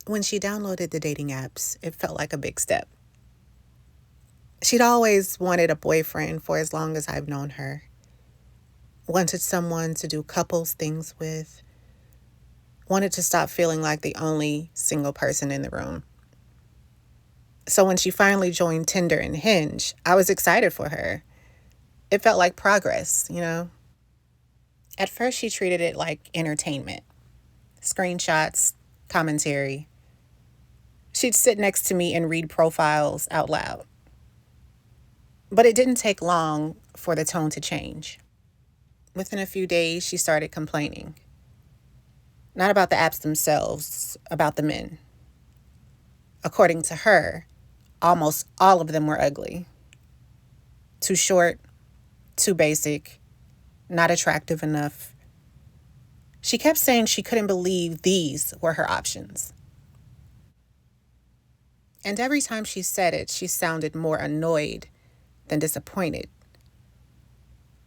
When she downloaded the dating apps, it felt like a big step. She'd always wanted a boyfriend for as long as I've known her. Wanted someone to do couples things with. Wanted to stop feeling like the only single person in the room. So when she finally joined Tinder and Hinge, I was excited for her. It felt like progress. At first, she treated it like entertainment. Screenshots, commentary. She'd sit next to me and read profiles out loud. But it didn't take long for the tone to change. Within a few days, she started complaining. Not about the apps themselves, about the men. According to her, almost all of them were ugly. Too short, too basic, not attractive enough. She kept saying she couldn't believe these were her options. And every time she said it, she sounded more annoyed than disappointed.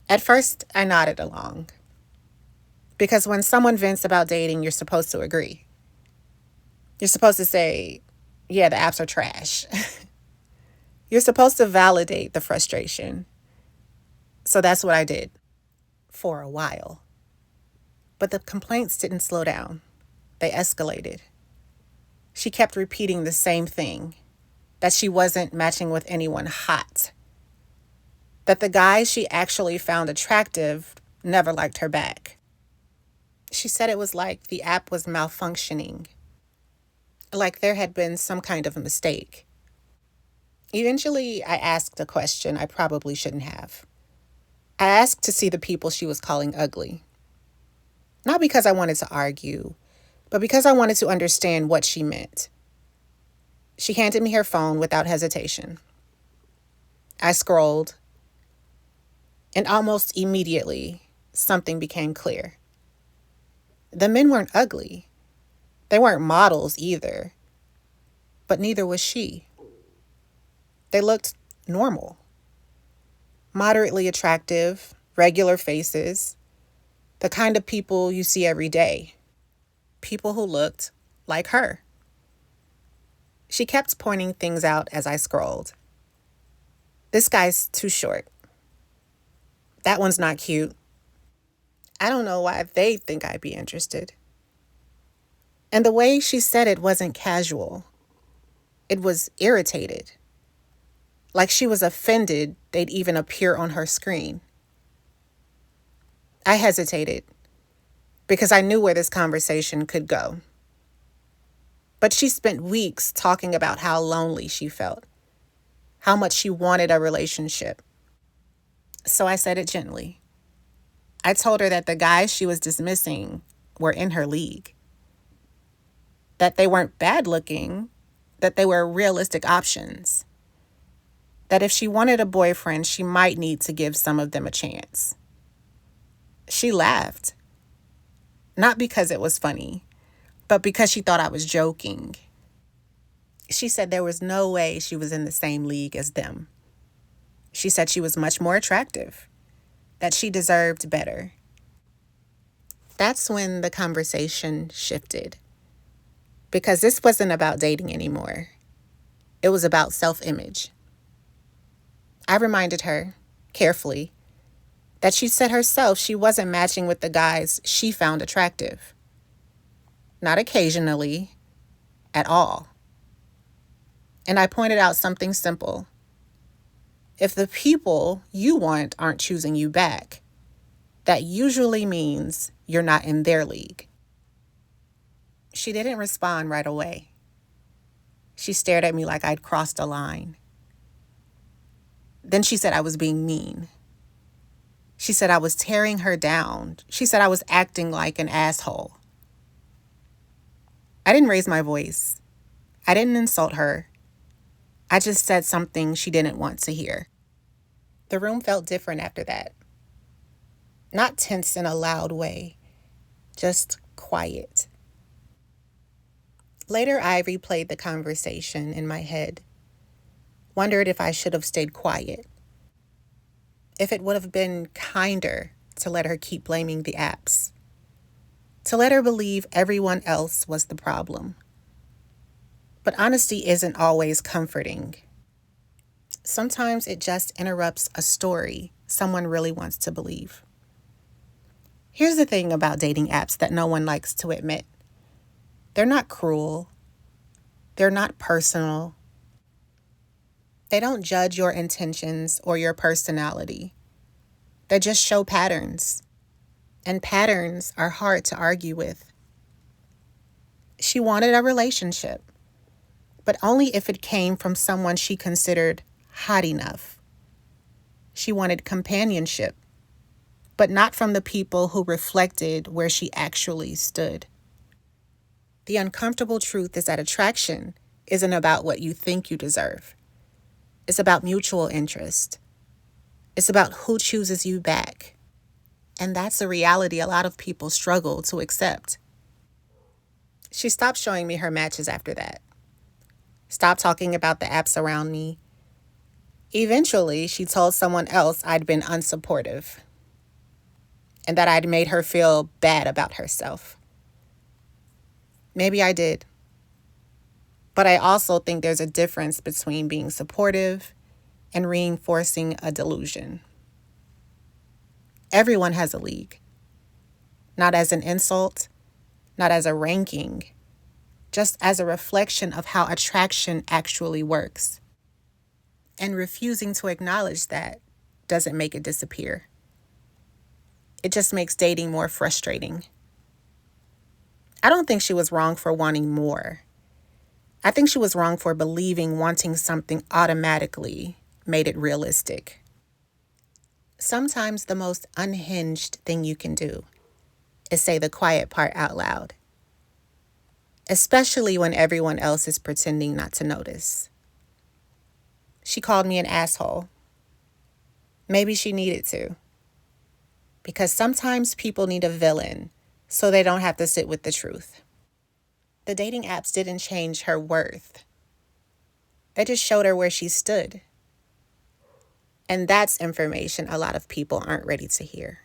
At first, I nodded along. Because when someone vents about dating, you're supposed to agree. You're supposed to say, yeah, the apps are trash. You're supposed to validate the frustration. So that's what I did for a while. But the complaints didn't slow down. They escalated. She kept repeating the same thing, that she wasn't matching with anyone hot, that the guys she actually found attractive never liked her back. She said it was like the app was malfunctioning, like there had been some kind of a mistake. Eventually, I asked a question I probably shouldn't have. I asked to see the people she was calling ugly. Not because I wanted to argue, but because I wanted to understand what she meant. She handed me her phone without hesitation. I scrolled, and almost immediately, something became clear. The men weren't ugly. They weren't models either. But neither was she. They looked normal. Moderately attractive, regular faces. The kind of people you see every day. People who looked like her. She kept pointing things out as I scrolled. This guy's too short. That one's not cute. I don't know why they think I'd be interested. And the way she said it wasn't casual. It was irritated. Like she was offended they'd even appear on her screen. I hesitated because I knew where this conversation could go. But she spent weeks talking about how lonely she felt, how much she wanted a relationship. So I said it gently. I told her that the guys she was dismissing were in her league, that they weren't bad looking, that they were realistic options, that if she wanted a boyfriend, she might need to give some of them a chance. She laughed, not because it was funny, but because she thought I was joking. She said there was no way she was in the same league as them. She said she was much more attractive, that she deserved better. That's when the conversation shifted. Because this wasn't about dating anymore. It was about self-image. I reminded her, carefully, that she said herself she wasn't matching with the guys she found attractive. Not occasionally, at all. And I pointed out something simple. If the people you want aren't choosing you back, that usually means you're not in their league. She didn't respond right away. She stared at me like I'd crossed a line. Then she said I was being mean. She said I was tearing her down. She said I was acting like an asshole. I didn't raise my voice. I didn't insult her. I just said something she didn't want to hear. The room felt different after that. Not tense in a loud way, just quiet. Later, I replayed the conversation in my head, wondered if I should have stayed quiet, if it would have been kinder to let her keep blaming the apps, to let her believe everyone else was the problem. But honesty isn't always comforting. Sometimes it just interrupts a story someone really wants to believe. Here's the thing about dating apps that no one likes to admit: they're not cruel, they're not personal, they don't judge your intentions or your personality. They just show patterns, and patterns are hard to argue with. She wanted a relationship, but only if it came from someone she considered hot enough. She wanted companionship, but not from the people who reflected where she actually stood. The uncomfortable truth is that attraction isn't about what you think you deserve. It's about mutual interest. It's about who chooses you back. And that's a reality a lot of people struggle to accept. She stopped showing me her matches after that. Stopped talking about the apps around me. Eventually, she told someone else I'd been unsupportive and that I'd made her feel bad about herself. Maybe I did. But I also think there's a difference between being supportive and reinforcing a delusion. Everyone has a league. Not as an insult, not as a ranking, just as a reflection of how attraction actually works. And refusing to acknowledge that doesn't make it disappear. It just makes dating more frustrating. I don't think she was wrong for wanting more. I think she was wrong for believing wanting something automatically made it realistic. Sometimes the most unhinged thing you can do is say the quiet part out loud, especially when everyone else is pretending not to notice. She called me an asshole. Maybe she needed to. Because sometimes people need a villain so they don't have to sit with the truth. The dating apps didn't change her worth. They just showed her where she stood. And that's information a lot of people aren't ready to hear.